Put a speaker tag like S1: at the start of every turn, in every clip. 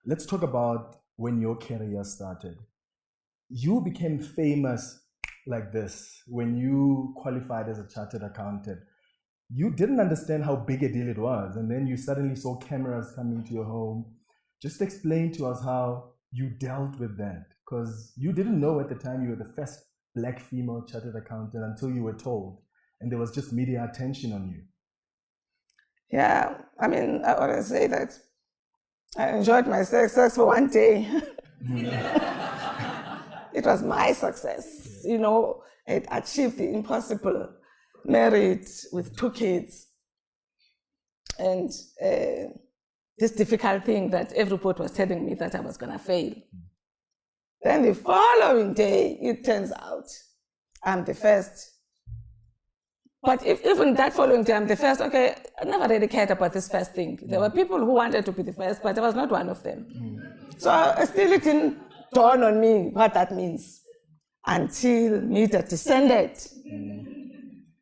S1: let's talk about when your career started. You became famous like this when you qualified as a chartered accountant. You didn't understand how big a deal it was, and then you suddenly saw cameras coming to your home. Just explain to us how you dealt with that, because you didn't know at the time you were the first Black female chartered accountant until you were told, and there was just media attention on you.
S2: Yeah, I mean, I always say that I enjoyed my success for one day. It was my success. You know, I achieved the impossible, married with 2 kids, and this difficult thing that everybody was telling me that I was going to fail. Then the following day, it turns out I'm the first. But if even that following day I'm the first, okay, I never really cared about this first thing. There were people who wanted to be the first, but I was not one of them. So still it didn't dawn on me what that means until media descended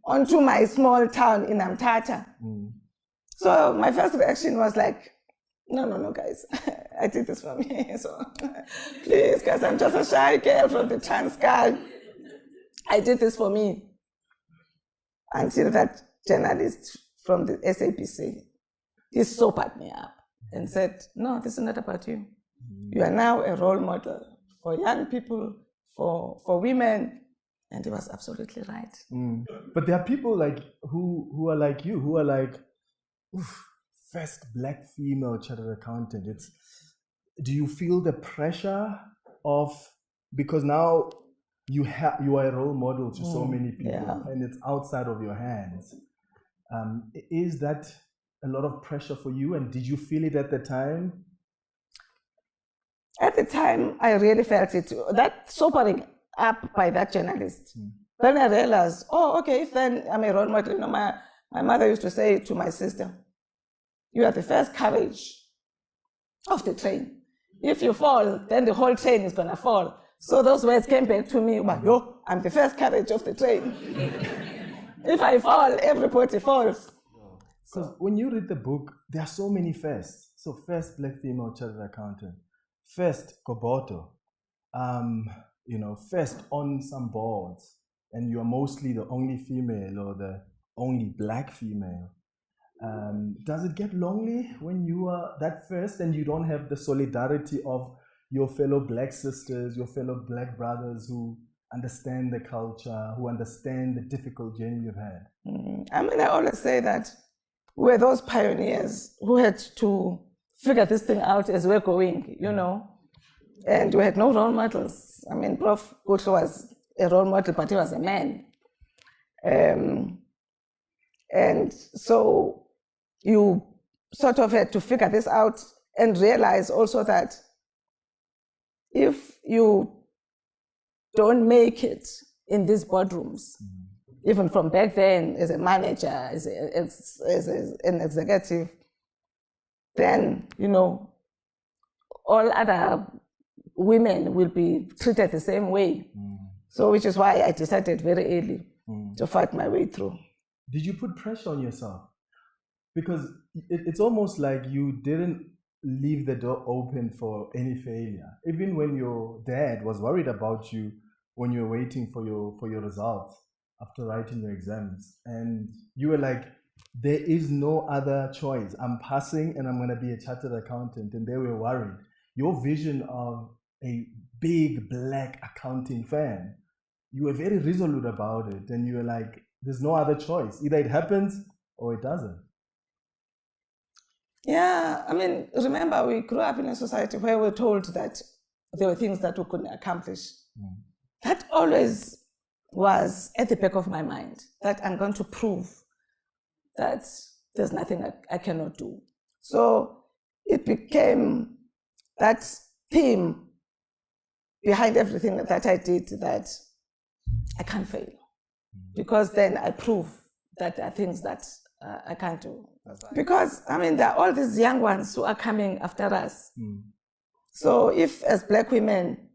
S2: onto my small town in Mthatha. So my first reaction was like, no, guys, I did this for me. So please, guys, I'm just a shy girl from the Transkei. I did this for me. Until that journalist from the SABC, he sobered me up and said, no, this is not about you. You are now a role model for young people, for women. And he was absolutely right.
S1: But there are people like who are like you, who are like, first Black female chartered accountant. Do you feel the pressure of, because now you are a role model to so many people, and it's outside of your hands. Is that a lot of pressure for you, and did you feel it at the time?
S2: At the time, I really felt it. That sobering up by that journalist. Then I realized, okay, if then I'm a role model. You know, my mother used to say to my sister, you are the first carriage of the train. If you fall, then the whole train is going to fall. So those words came back to me, well, I'm the first carriage of the train. If I fall, everybody falls.
S1: Because when you read the book, there are so many firsts. So first Black female chartered accountant, first Gobodo, first on some boards, and you're mostly the only female or the only Black female. Does it get lonely when you are that first and you don't have the solidarity of your fellow Black sisters, your fellow Black brothers who understand the culture, who understand the difficult journey you've had?
S2: I mean, I always say that we're those pioneers who had to figure this thing out as we're going, you know, and we had no role models. I mean, Prof. Kutlu was a role model, but he was a man. And so you sort of had to figure this out and realize also that if you don't make it in these boardrooms, even from back then as a manager, as an executive, then, you know, all other women will be treated the same way. So which is why I decided very early to fight my way through.
S1: Did you put pressure on yourself? Because it's almost like you didn't leave the door open for any failure. Even when your dad was worried about you when you were waiting for your results after writing your exams, and you were like, there is no other choice. I'm passing and I'm going to be a chartered accountant, and they were worried. Your vision of a big Black accounting firm, you were very resolute about it, and you were like, there's no other choice. Either it happens or it doesn't.
S2: Yeah, I mean, remember, we grew up in a society where we were told that there were things that we couldn't accomplish. That always was at the back of my mind, that I'm going to prove that there's nothing I cannot do. So it became that theme behind everything that I did, that I can't fail. Because then I prove that there are things that I can't do. Because, I mean, there are all these young ones who are coming after us. So if, as Black women,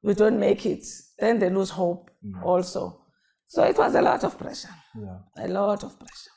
S2: we don't make it, then they lose hope also. So it was a lot of pressure. A lot of pressure.